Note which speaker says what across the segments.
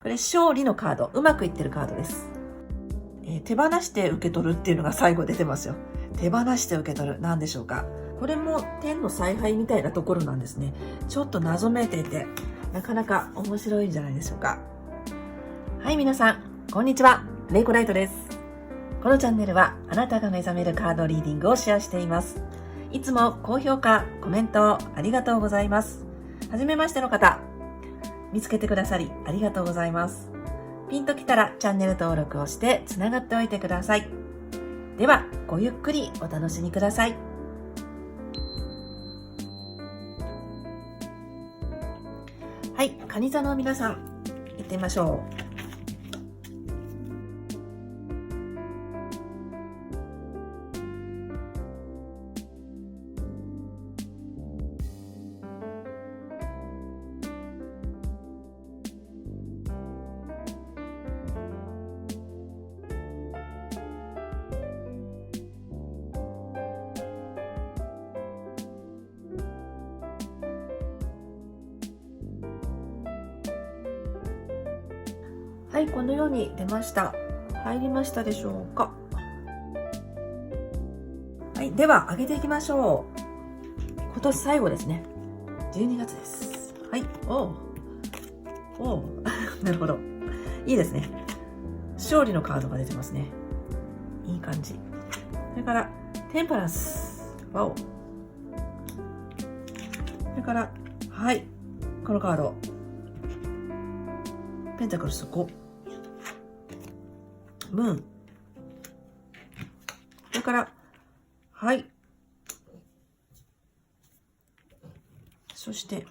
Speaker 1: これ勝利のカード、うまくいってるカードです。手放して受け取るっていうのが最後出てますよ。手放して受け取る。何でしょうか。これも天の采配みたいなところなんですね。ちょっと謎めいていて、なかなか面白いんじゃないでしょうか。はい、皆さん、こんにちは。レイコライトです。このチャンネルは、あなたが目覚めるカードリーディングをシェアしています。いつも高評価、コメントありがとうございます。はじめましての方、見つけてくださりありがとうございます。ピンときたらチャンネル登録をしてつながっておいてください。では、ごゆっくりお楽しみください。はい、蟹座の皆さん、行ってみましょう。はい、このように出ました。入りましたでしょうか。はい、では上げていきましょう。今年最後ですね。12月です。はい、なるほど。いいですね。勝利のカードが出てますね。いい感じ。それから、テンパランス。ワオ。それから、はい、このカード。ペンタクルス5。ムーン。それから、はい。そして、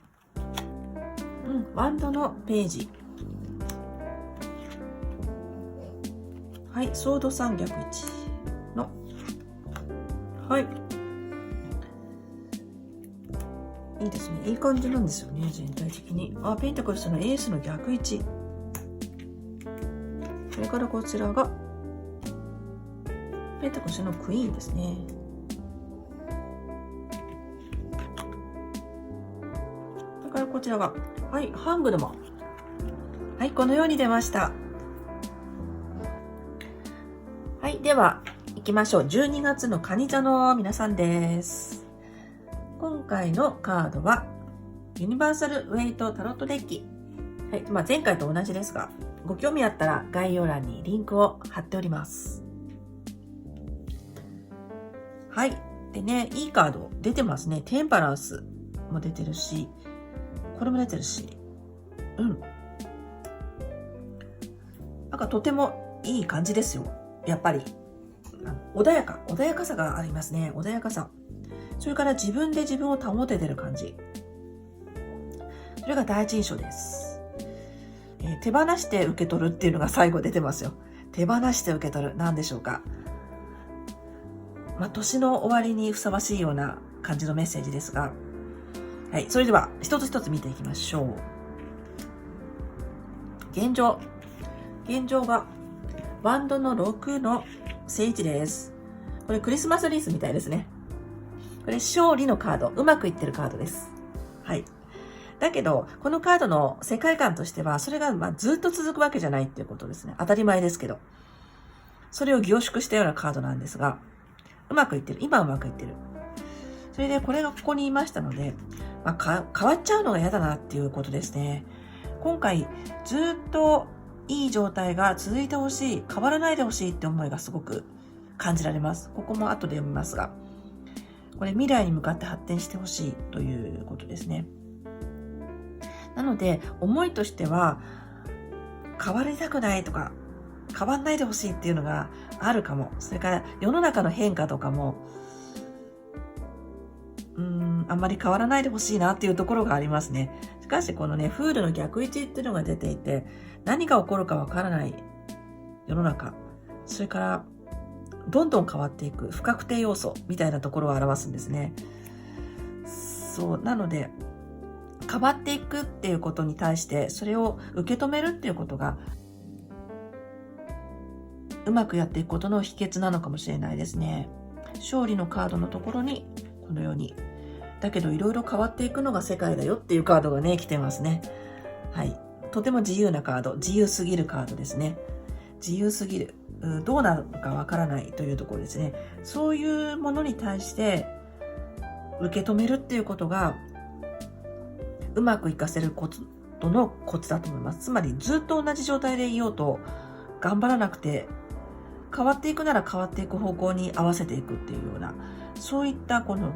Speaker 1: ワンドのページ。はい、ソード3逆1の。はい。いいですね。いい感じなんですよね、全体的に。あ、ペンタクルスのエースの逆1。それからこちらが、ペンタクルスのクイーンですね。それからこちらが、はい、ハングドも。はい、このように出ました。はい、では、行きましょう。12月の蟹座の皆さんです。今回のカードは、ユニバーサルウェイトタロットデッキ。はい、前回と同じですが、ご興味あったら概要欄にリンクを貼っております。はい。でね、いいカード出てますね。テンパランスも出てるし、これも出てるし。なんかとてもいい感じですよ。やっぱり。穏やかさがありますね。穏やかさ。それから自分で自分を保ててる感じ。それが第一印象です。手放して受け取るっていうのが最後出てますよ。手放して受け取る。何でしょうか。年の終わりにふさわしいような感じのメッセージですが。はい。それでは、一つ一つ見ていきましょう。現状が、ワンドの6の聖1です。これクリスマスリースみたいですね。これ勝利のカード。うまくいってるカードです。はい。だけど、このカードの世界観としては、それがずっと続くわけじゃないっていうことですね。当たり前ですけど。それを凝縮したようなカードなんですが、うまくいってる。今うまくいってる。それで、これがここにいましたので、変わっちゃうのが嫌だなっていうことですね。今回、ずっといい状態が続いてほしい、変わらないでほしいって思いがすごく感じられます。ここも後で読みますが、これ未来に向かって発展してほしいということですね。なので、思いとしては、変わりたくないとか、変わんないでほしいっていうのがあるかも。それから世の中の変化とかも、あんまり変わらないでほしいなっていうところがありますね。しかしこのね、フールの逆位置っていうのが出ていて、何が起こるかわからない世の中、それからどんどん変わっていく不確定要素みたいなところを表すんですね。そう、なので、変わっていくっていうことに対して、それを受け止めるっていうことが、うまくやっていくことの秘訣なのかもしれないですね。勝利のカードのところに、このように。だけどいろいろ変わっていくのが世界だよっていうカードがね、来てますね。はい。とても自由なカード、自由すぎるカードですね。自由すぎる。どうなるかわからないというところですね。そういうものに対して受け止めるっていうことがうまくいかせることのコツだと思います。つまりずっと同じ状態でいようと頑張らなくて、変わっていくなら変わっていく方向に合わせていくっていうような、そういったこの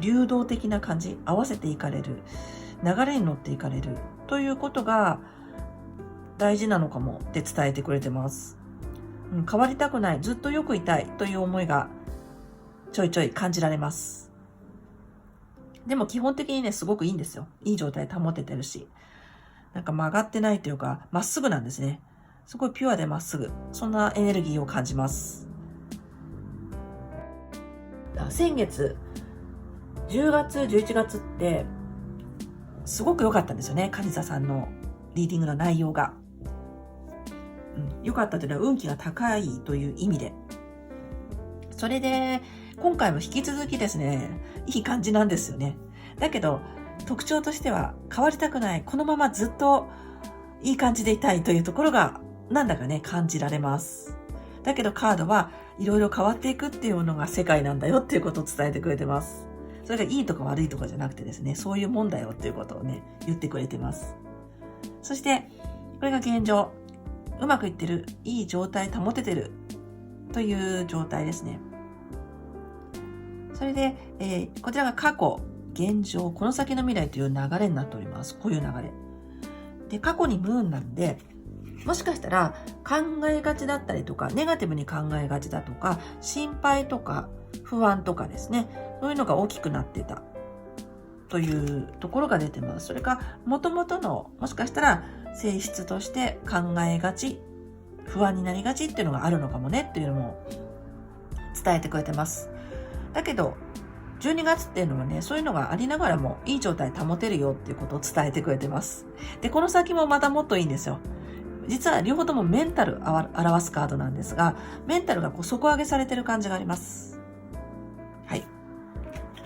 Speaker 1: 流動的な感じ、合わせていかれる、流れに乗っていかれるということが大事なのかもって伝えてくれてます。変わりたくない、ずっとよくいたいという思いがちょいちょい感じられます。でも基本的にね、すごくいいんですよ。いい状態保ててるし。なんか曲がってないというか、まっすぐなんですね。すごいピュアでまっすぐ。そんなエネルギーを感じます。先月、10月、11月って、すごく良かったんですよね。カニサさんのリーディングの内容が。良かったというのは運気が高いという意味で。それで、今回も引き続きですね、いい感じなんですよね。だけど、特徴としては変わりたくない、このままずっといい感じでいたいというところがなんだかね、感じられます。だけどカードはいろいろ変わっていくっていうのが世界なんだよっていうことを伝えてくれてます。それがいいとか悪いとかじゃなくてですね、そういうもんだよっていうことをね、言ってくれてます。そして、これが現状。うまくいってる、いい状態保ててるという状態ですね。それで、こちらが過去、現状、この先の未来という流れになっております。こういう流れ。で、過去にムーンなんで、もしかしたら考えがちだったりとか、ネガティブに考えがちだとか、心配とか不安とかですね、そういうのが大きくなってたというところが出てます。それか、元々の、もしかしたら性質として考えがち、不安になりがちっていうのがあるのかもねっていうのも伝えてくれてます。だけど、12月っていうのはね、そういうのがありながらもいい状態保てるよっていうことを伝えてくれてます。で、この先もまたもっといいんですよ。実は両方ともメンタルを表すカードなんですが、メンタルが底上げされてる感じがあります。はい。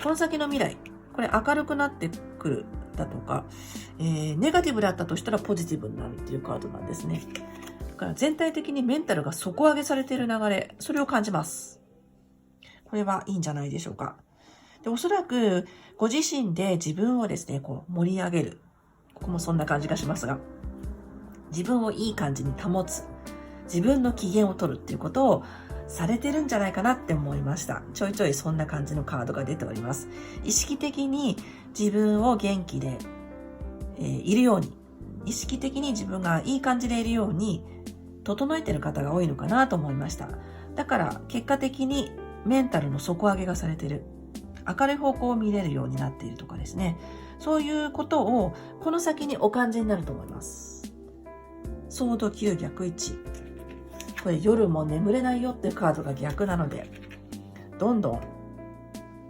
Speaker 1: この先の未来、これ明るくなってくるだとか、ネガティブだったとしたらポジティブになるっていうカードなんですね。だから全体的にメンタルが底上げされている流れ、それを感じます。これはいいんじゃないでしょうか。で、おそらくご自身で自分をですね、こう盛り上げる。ここもそんな感じがしますが、自分をいい感じに保つ。自分の機嫌を取るっていうことをされてるんじゃないかなって思いました。ちょいちょいそんな感じのカードが出ております。意識的に自分を元気で、いるように、意識的に自分がいい感じでいるように整えてる方が多いのかなと思いました。だから結果的にメンタルの底上げがされてる。明るい方向を見れるようになっているとかですね。そういうことをこの先にお感じになると思います。ソード9逆1。これ夜も眠れないよっていうカードが逆なので、どんどん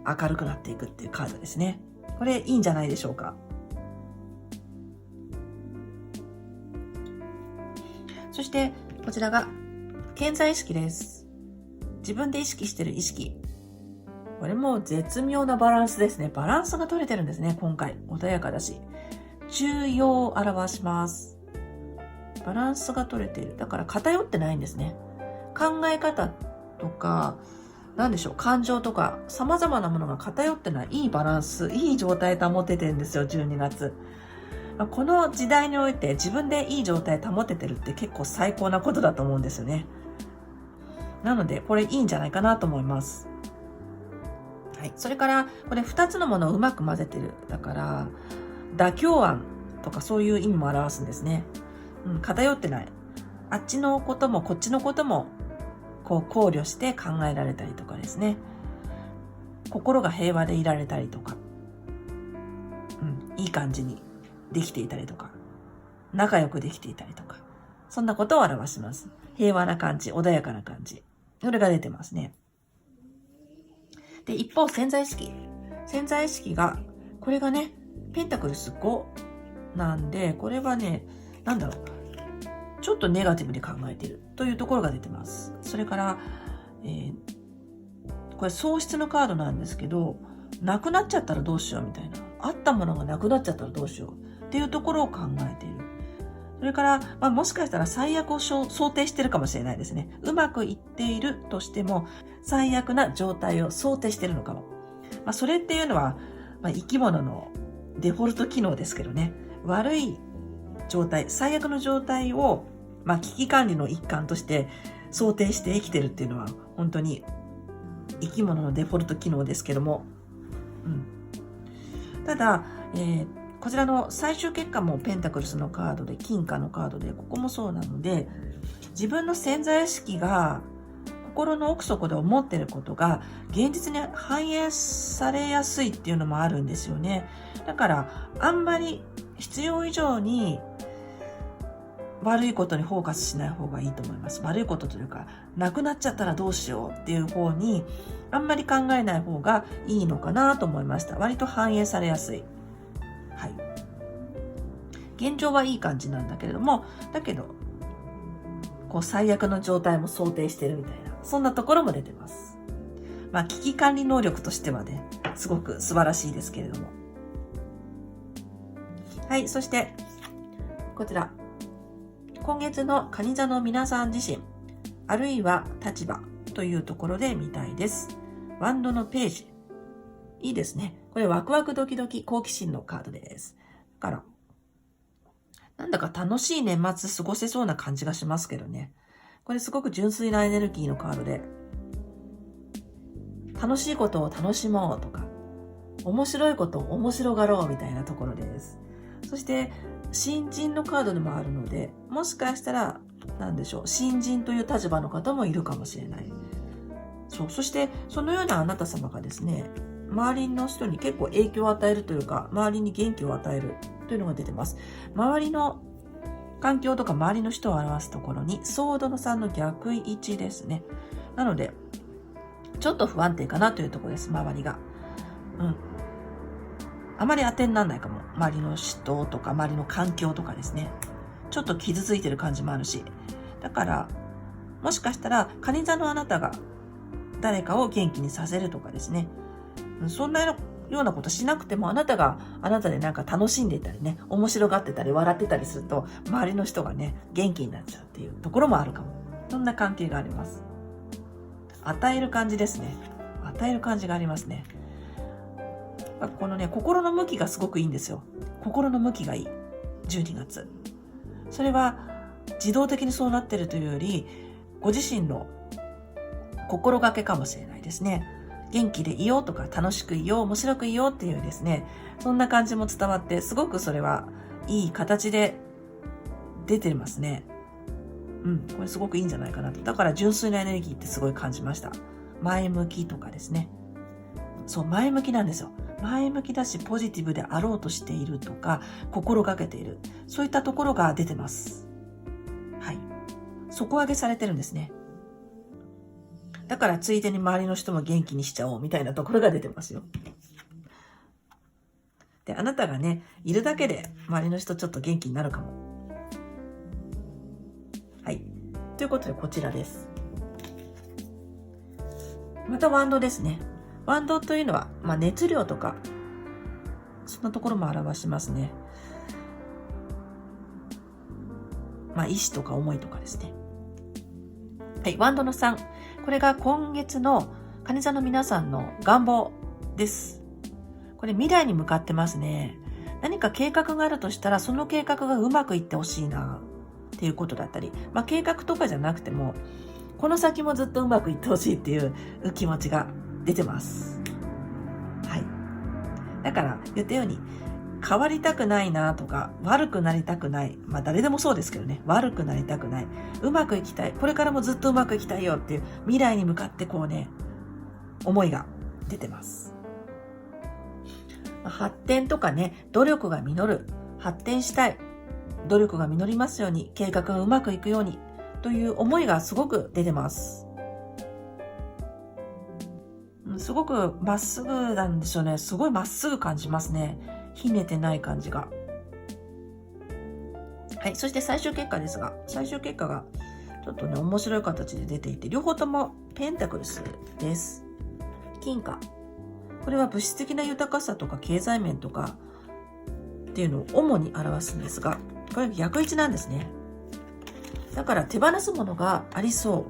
Speaker 1: 明るくなっていくっていうカードですね。これいいんじゃないでしょうか。そしてこちらが潜在意識です。自分で意識している意識。これも絶妙なバランスですね。バランスが取れてるんですね、今回。穏やかだし。中庸を表します。バランスが取れている。だから偏ってないんですね。考え方とか、なんでしょう、感情とか、様々なものが偏ってない。いいバランス、いい状態保ててるんですよ、12月。この時代において自分でいい状態保ててるって結構最高なことだと思うんですよね。なので、これいいんじゃないかなと思います。はい。それから、これ2つのものをうまく混ぜてる。だから、妥協案とかそういう意味も表すんですね。偏ってない。あっちのこともこっちのことも、こう考慮して考えられたりとかですね。心が平和でいられたりとか、いい感じにできていたりとか、仲良くできていたりとか、そんなことを表します。平和な感じ、穏やかな感じ。それが出てますね。で、一方、潜在意識。潜在意識が、これがね、ペンタクルス5なんで、これはね、なんだろう、ちょっとネガティブに考えているというところが出てます。それから、これ喪失のカードなんですけど、なくなっちゃったらどうしようみたいな。あったものがなくなっちゃったらどうしようっていうところを考えている。それから、もしかしたら最悪を想定してるかもしれないですね。うまくいっているとしても、最悪な状態を想定してるのかも。それっていうのは、生き物のデフォルト機能ですけどね。悪い状態、最悪の状態を、危機管理の一環として想定して生きてるっていうのは、本当に生き物のデフォルト機能ですけども。ただ、こちらの最終結果もペンタクルスのカードで、金貨のカードで、ここもそうなので、自分の潜在意識が心の奥底で思っていることが現実に反映されやすいっていうのもあるんですよね。だからあんまり必要以上に悪いことにフォーカスしない方がいいと思います。悪いことというか、なくなっちゃったらどうしようっていう方にあんまり考えない方がいいのかなと思いました。割と反映されやすい。はい。現状はいい感じなんだけれども、だけど最悪の状態も想定してるみたいな、そんなところも出てます。危機管理能力としてはね、すごく素晴らしいですけれども。はい、そしてこちら、今月の蟹座の皆さん自身、あるいは立場というところで見たいです。ワンドのページ。いいですね。これワクワクドキドキ好奇心のカードです。だから、なんだか楽しい年末過ごせそうな感じがしますけどね。これすごく純粋なエネルギーのカードで、楽しいことを楽しもうとか、面白いことを面白がろうみたいなところです。そして、新人のカードでもあるので、もしかしたら、新人という立場の方もいるかもしれない。そして、そのようなあなた様がですね、周りの人に結構影響を与えるというか、周りに元気を与えるというのが出てます。周りの環境とか周りの人を表すところに、ソードの3の逆位置ですね。なので、ちょっと不安定かなというところです、周りが。あまり当てにならないかも。周りの人とか、周りの環境とかですね。ちょっと傷ついてる感じもあるし。だから、もしかしたら、蟹座のあなたが誰かを元気にさせるとかですね。そんなようなことしなくても、あなたがあなたでなんか楽しんでいたりね、面白がってたり笑ってたりすると、周りの人がね、元気になっちゃうっていうところもあるかも。そんな関係があります。与える感じですね。与える感じがありますね。このね、心の向きがすごくいいんですよ。心の向きがいい。12月。それは自動的にそうなってるというより、ご自身の心がけかもしれないですね。元気でいようとか、楽しくいよう、面白くいようっていうですね、そんな感じも伝わって、すごくそれはいい形で出てますね。これすごくいいんじゃないかなと。だから純粋なエネルギーってすごい感じました。前向きとかですね。そう、前向きなんですよ。前向きだし、ポジティブであろうとしているとか、心がけている。そういったところが出てます。はい。底上げされてるんですね。だからついでに周りの人も元気にしちゃおうみたいなところが出てますよ。で、あなたがね、いるだけで周りの人ちょっと元気になるかも。はい。ということでこちらです。またワンドですね。ワンドというのは、熱量とか、そんなところも表しますね。意志とか思いとかですね。はい、ワンドの3。これが今月の蟹座の皆さんの願望です。これ未来に向かってますね。何か計画があるとしたら、その計画がうまくいってほしいな、っていうことだったり、計画とかじゃなくても、この先もずっとうまくいってほしいっていう気持ちが出てます。はい。だから言ったように、変わりたくないなとか、悪くなりたくない。誰でもそうですけどね。悪くなりたくない。うまくいきたい。これからもずっとうまくいきたいよっていう未来に向かって思いが出てます。発展とかね、努力が実る。発展したい。努力が実りますように、計画がうまくいくようにという思いがすごく出てます。すごくまっすぐなんでしょうね。すごいまっすぐ感じますね。ひねてない感じが。はい。そして最終結果ですが、最終結果がちょっとね、面白い形で出ていて、両方ともペンタクルスです。金貨。これは物質的な豊かさとか経済面とかっていうのを主に表すんですが、これ逆位置なんですね。だから手放すものがありそ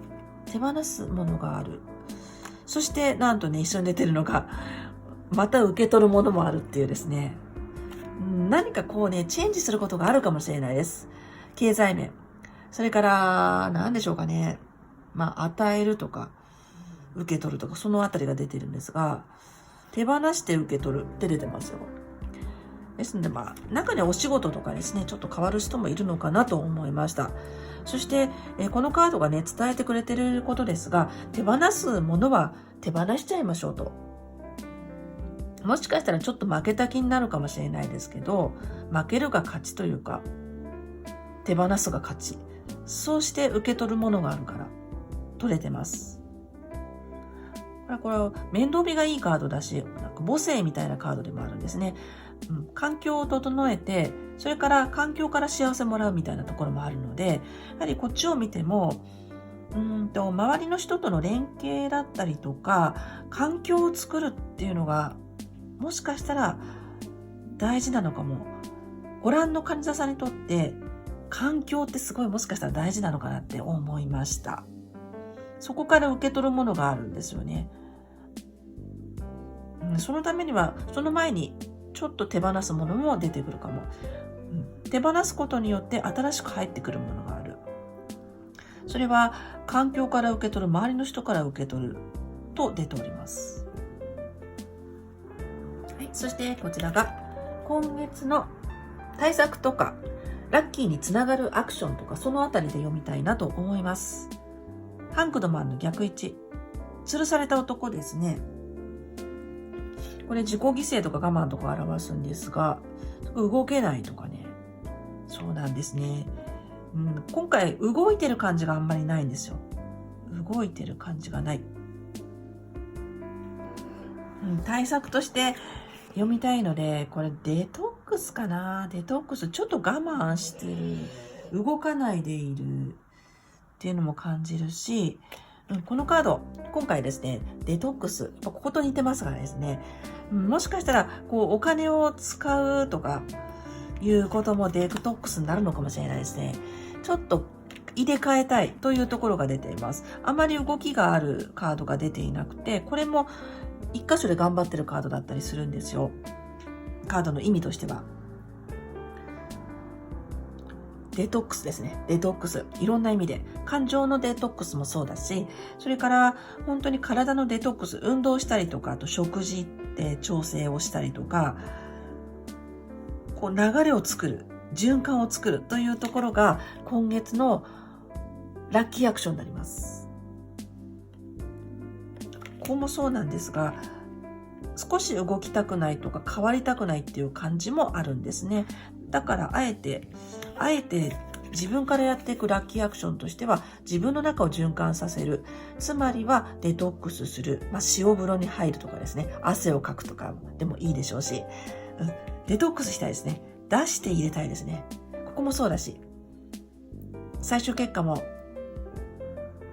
Speaker 1: う。手放すものがある。そしてなんとね、一緒に出てるのが、また受け取るものもあるっていうですね。何かこうね、チェンジすることがあるかもしれないです。経済面。それから、何でしょうかね。与えるとか、受け取るとか、そのあたりが出てるんですが、手放して受け取るって出てますよ。ですので、中にお仕事とかですね、ちょっと変わる人もいるのかなと思いました。そして、このカードがね、伝えてくれてることですが、手放すものは手放しちゃいましょうと。もしかしたらちょっと負けた気になるかもしれないですけど、負けるが勝ちというか、手放すが勝ち。そうして受け取るものがあるから、取れてます。これ面倒見がいいカードだし、母性みたいなカードでもあるんですね。環境を整えて、それから環境から幸せもらうみたいなところもあるので、やはりこっちを見ても、周りの人との連携だったりとか、環境を作るっていうのが、もしかしたら大事なのかも。ご覧の患者さんにとって、環境ってすごいもしかしたら大事なのかなって思いました。そこから受け取るものがあるんですよね。そのためには、その前にちょっと手放すものも出てくるかも。手放すことによって新しく入ってくるものがある。それは環境から受け取る、周りの人から受け取ると出ております。はい、そしてこちらが今月の対策とかラッキーにつながるアクションとか、そのあたりで読みたいなと思います。ハンクドマンの逆位置。吊るされた男ですね。これ自己犠牲とか我慢とか表すんですが、動けないとかね。そうなんですね。今回動いてる感じがあんまりないんですよ。動いてる感じがない。対策として読みたいので、これデトックスかな。デトックス、ちょっと我慢してる。動かないでいるっていうのも感じるし、このカード、今回ですね、デトックス、ここと似てますからですね、もしかしたらお金を使うとかいうこともデトックスになるのかもしれないですね。ちょっと入れ替えたいというところが出ています。あまり動きがあるカードが出ていなくて、これも一箇所で頑張ってるカードだったりするんですよ。カードの意味としては。デトックスですね。デトックス。いろんな意味で。感情のデトックスもそうだし、それから本当に体のデトックス、運動したりとか、あと食事で調整をしたりとか、流れを作る、循環を作るというところが今月のラッキーアクションになります。ここもそうなんですが、少し動きたくないとか変わりたくないっていう感じもあるんですね。だからあえて自分からやっていくラッキーアクションとしては、自分の中を循環させる。つまりはデトックスする。塩風呂に入るとかですね。汗をかくとかでもいいでしょうし、デトックスしたいですね。出して入れたいですね。ここもそうだし、最終結果も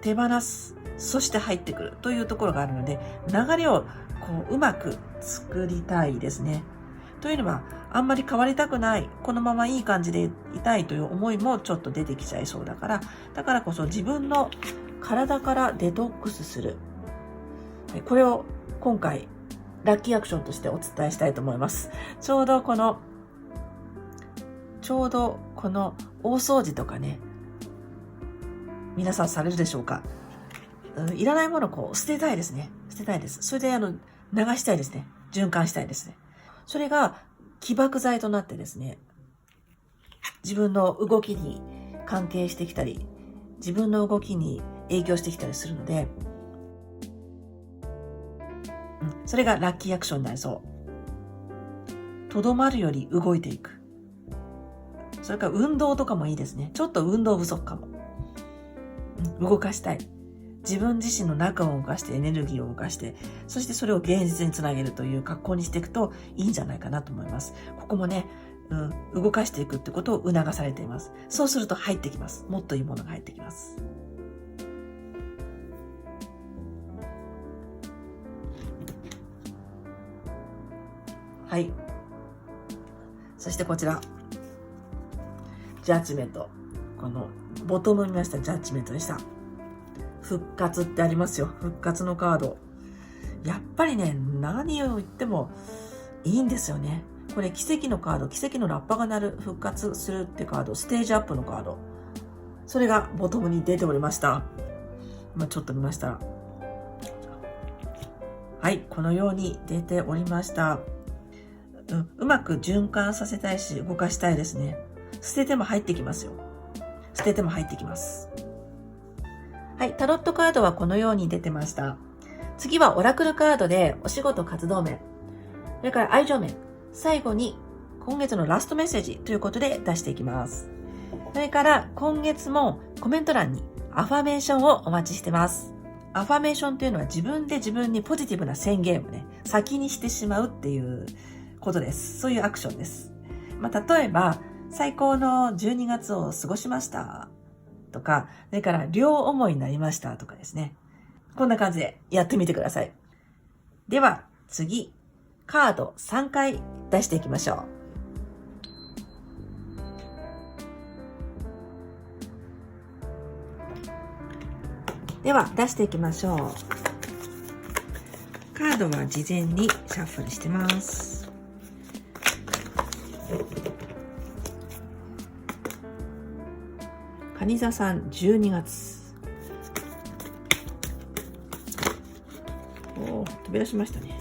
Speaker 1: 手放す。そして入ってくるというところがあるので、流れをうまく作りたいですね。というのは、あんまり変わりたくない、このままいい感じでいたいという思いもちょっと出てきちゃいそうだから、だからこそ自分の体からデトックスする。これを今回、ラッキーアクションとしてお伝えしたいと思います。ちょうどこの大掃除とかね、皆さんされるでしょうか。いらないものを捨てたいですね。捨てたいです。それで流したいですね。循環したいですね。それが起爆剤となってですね、自分の動きに関係してきたり、自分の動きに影響してきたりするので、それがラッキーアクションになりそう。とどまるより動いていく。それから運動とかもいいですね。ちょっと運動不足かも。動かしたい。自分自身の中を動かして、エネルギーを動かして、そしてそれを現実につなげるという格好にしていくといいんじゃないかなと思います。ここもね、動かしていくってことを促されています。そうすると入ってきます。もっといいものが入ってきます。はい。そしてこちら。ジャッジメント。このボトム見ました、ジャッジメントでした。復活ってありますよ。復活のカード。やっぱりね、何を言ってもいいんですよね。これ奇跡のカード、奇跡のラッパが鳴る、復活するってカード、ステージアップのカード。それがボトムに出ておりました。今ちょっと見ましたら。はい、このように出ておりました。うまく循環させたいし、動かしたいですね。捨てても入ってきますよ。捨てても入ってきます。はい、タロットカードはこのように出てました。次はオラクルカードでお仕事活動面、それから愛情面、最後に今月のラストメッセージということで出していきます。それから今月もコメント欄にアファメーションをお待ちしてます。アファメーションというのは自分で自分にポジティブな宣言をね、先にしてしまうっていうことです。そういうアクションです。例えば、最高の12月を過ごしましたとか、それから両思いになりましたとかですね。こんな感じでやってみてください。では次、カード3回出していきましょう。では出していきましょう。カードは事前にシャッフルしてます。蟹座さん12月。飛び出しましたね。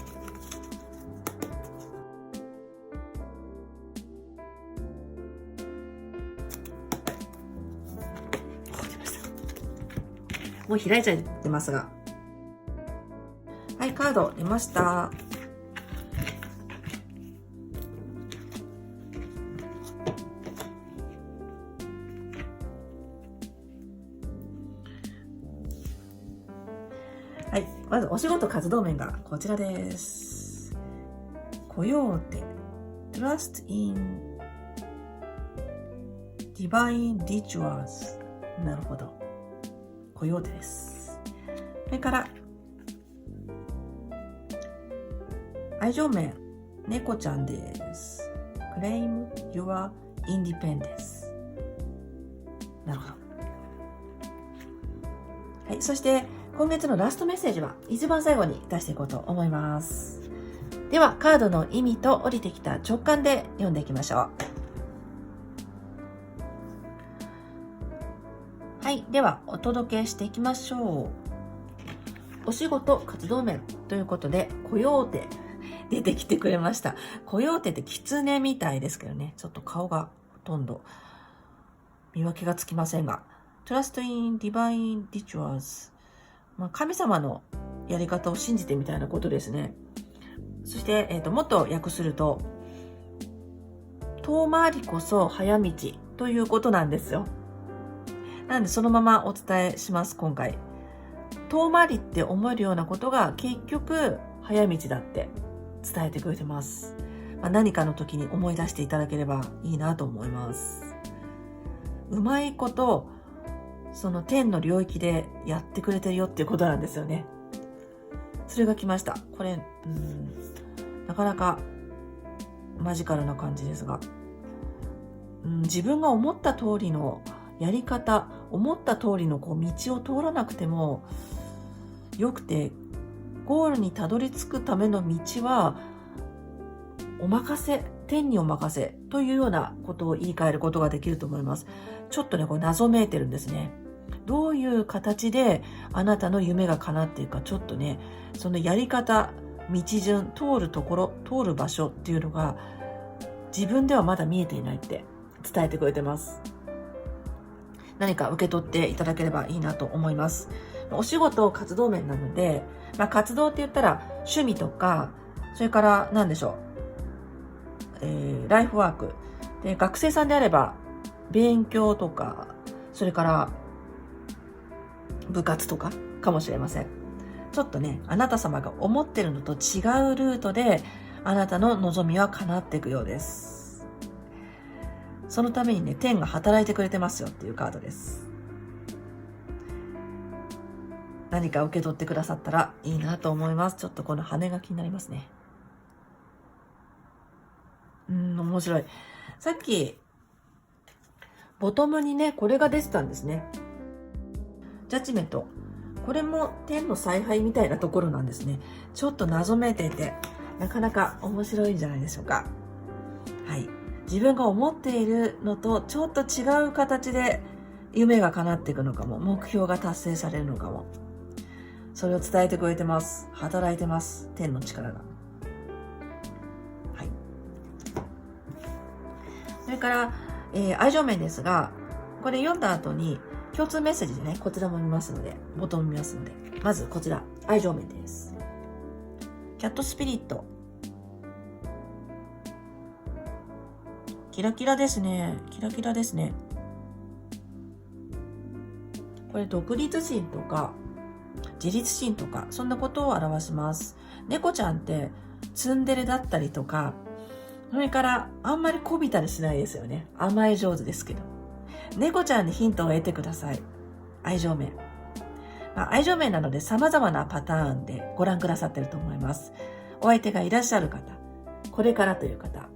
Speaker 1: 出ました。もう開いちゃってますが。はい、カード出ました。はい、まずお仕事活動面がこちらです。コヨーテ、Trust in Divine Rituals。なるほど。コヨーテです。それから、愛情面、猫ちゃんです。Claim your independence。なるほど。はい、そして、今月のラストメッセージは一番最後に出していこうと思います。ではカードの意味と降りてきた直感で読んでいきましょう。はい、ではお届けしていきましょう。お仕事活動面ということでコヨーテ出てきてくれました。コヨーテって狐みたいですけどね、ちょっと顔がほとんど見分けがつきませんが、Trust in Divine Rituals、神様のやり方を信じてみたいなことですね。そして、もっと訳すると、遠回りこそ早道ということなんですよ。なのでそのままお伝えします、今回。遠回りって思えるようなことが結局早道だって伝えてくれてます。何かの時に思い出していただければいいなと思います。うまいことその天の領域でやってくれてるよっていうことなんですよね。それが来ました。これ、なかなかマジカルな感じですが、自分が思った通りのやり方、思った通りの道を通らなくてもよくて、ゴールにたどり着くための道はお任せ、天にお任せというようなことを言い換えることができると思います。ちょっとね、これ謎めいてるんですね。どういう形であなたの夢が叶っていくか、ちょっとね、そのやり方、道順、通るところ、通る場所っていうのが自分ではまだ見えていないって伝えてくれてます。何か受け取っていただければいいなと思います。お仕事活動面なので、活動って言ったら趣味とか、それから何でしょう、ライフワークで、学生さんであれば勉強とか、それから部活とかかもしれません。ちょっとね、あなた様が思ってるのと違うルートであなたの望みは叶っていくようです。そのためにね、天が働いてくれてますよっていうカードです。何か受け取ってくださったらいいなと思います。ちょっとこの羽が気になりますね。面白い。さっきボトムにね、これが出てたんですね。ジャッジメント。これも天の采配みたいなところなんですね。ちょっと謎めいていて、なかなか面白いんじゃないでしょうか。はい。自分が思っているのとちょっと違う形で夢が叶っていくのかも、目標が達成されるのかも。それを伝えてくれてます。働いてます。天の力が。はい。それから、愛情面ですが、これ読んだ後に共通メッセージでね、こちらも見ますので、ボトム見ますので、まずこちら、愛情面です。キャットスピリット。キラキラですね。キラキラですね。これ独立心とか自立心とかそんなことを表します。猫ちゃんってツンデレだったりとか、それからあんまりこびたりしないですよね。甘え上手ですけど。猫ちゃんにヒントを得てください。愛情面。愛情面なので様々なパターンでご覧くださってると思います。お相手がいらっしゃる方、これからという方、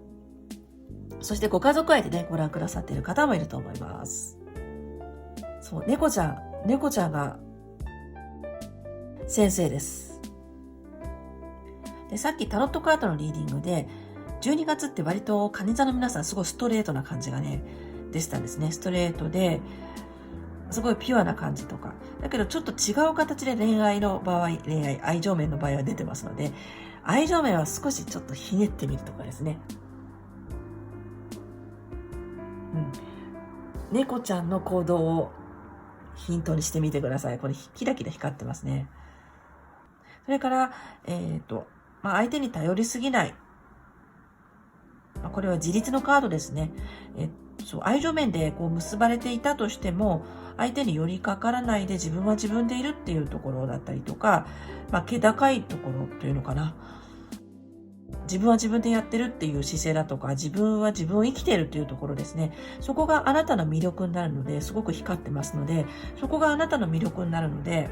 Speaker 1: そしてご家族愛でね、ご覧くださっている方もいると思います。そう、猫ちゃんが先生です。で、さっきタロットカードのリーディングで、12月って割と蟹座の皆さんすごいストレートな感じがね、でしたんですね。ストレートで、すごいピュアな感じとか。だけどちょっと違う形で愛情面の場合は出てますので、愛情面は少しちょっとひねってみるとかですね。猫ちゃんの行動をヒントにしてみてください。これキラキラ光ってますね。それから、相手に頼りすぎない。これは自立のカードですね。愛情面でこう結ばれていたとしても、相手に寄りかからないで自分は自分でいるっていうところだったりとか、気高いところというのかな。自分は自分でやってるっていう姿勢だとか、自分は自分を生きているっていうところですね。そこがあなたの魅力になるので、すごく光ってますので、そこがあなたの魅力になるので、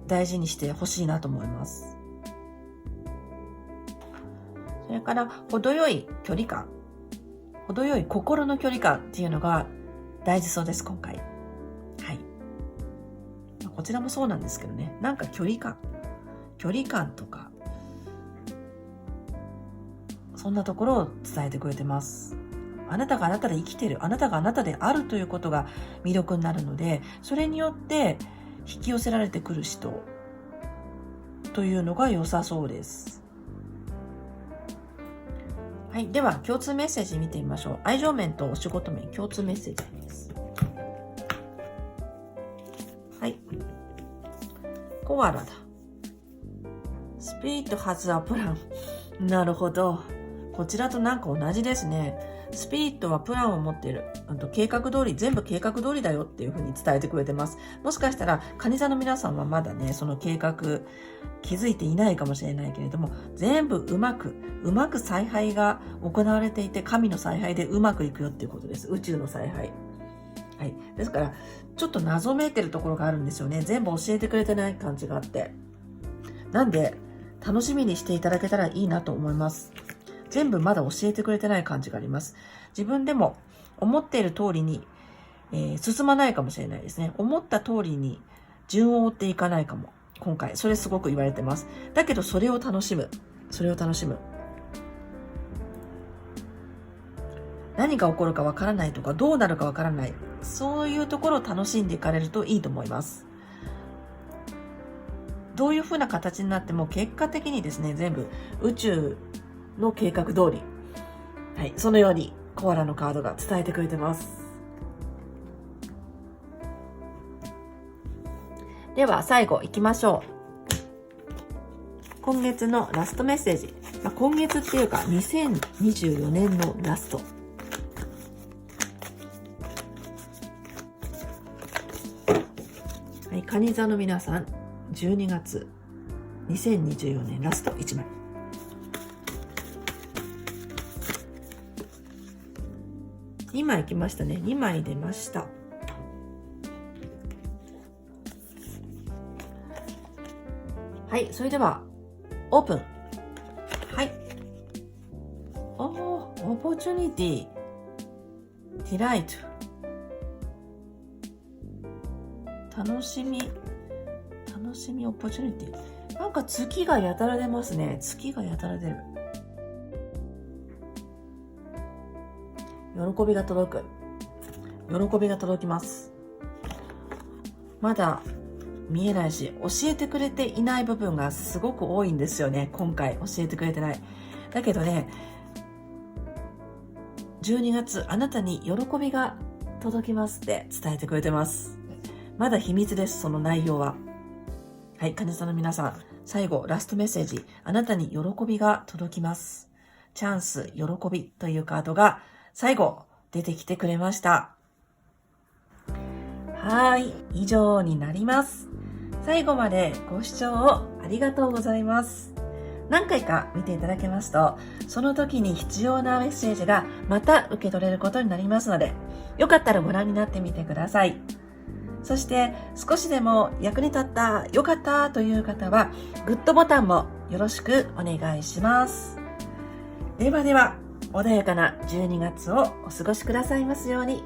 Speaker 1: 大事にしてほしいなと思います。それから、程よい距離感。程よい心の距離感っていうのが大事そうです、今回。はい。こちらもそうなんですけどね。なんか距離感とか、そんなところを伝えてくれてます。あなたがあなたで生きている、あなたがあなたであるということが魅力になるので、それによって引き寄せられてくる人というのが良さそうです。はい。では、共通メッセージ見てみましょう。愛情面とお仕事面、共通メッセージです。はい。コアラだ。スピリット発アプラン。なるほど。こちらとなんか同じですね。スピリットはプランを持っている。計画通り、全部計画通りだよっていうふうに伝えてくれてます。もしかしたら、蟹座の皆さんはまだね、その計画気づいていないかもしれないけれども、全部うまく采配が行われていて、神の采配でうまくいくよっていうことです。宇宙の采配。はい。ですから、ちょっと謎めいてるところがあるんですよね。全部教えてくれてない感じがあって。なんで、楽しみにしていただけたらいいなと思います。全部まだ教えてくれてない感じがあります。自分でも思っている通りに、進まないかもしれないですね。思った通りに順を追っていかないかも。今回、それすごく言われてます。だけど、それを楽しむ。何が起こるかわからないとか、どうなるかわからない。そういうところを楽しんでいかれるといいと思います。どういうふうな形になっても結果的にですね、全部宇宙の計画通り。はい、そのようにコアラのカードが伝えてくれてます。では最後行きましょう。今月のラストメッセージ。今月っていうか2024年のラスト。はい、蟹座の皆さん、12月2024年ラスト1枚。2枚来ましたね。2枚出ました。はい、それではオープン。はい。オポチュニティ。ディライト。楽しみ、オポチュニティ。なんか月がやたら出ますね。月がやたら出る。喜びが届く。喜びが届きます。まだ見えないし、教えてくれていない部分がすごく多いんですよね。今回教えてくれてない。だけどね、12月あなたに喜びが届きますって伝えてくれてます。まだ秘密です、その内容は。はい、患者さんの皆さん、最後、ラストメッセージ。あなたに喜びが届きます。チャンス、喜びというカードが最後出てきてくれました。はい、以上になります。最後までご視聴をありがとうございます。何回か見ていただけますと、その時に必要なメッセージがまた受け取れることになりますので、よかったらご覧になってみてください。そして少しでも役に立った、よかったという方は、グッドボタンもよろしくお願いします。ではでは、穏やかな12月をお過ごしくださいますように。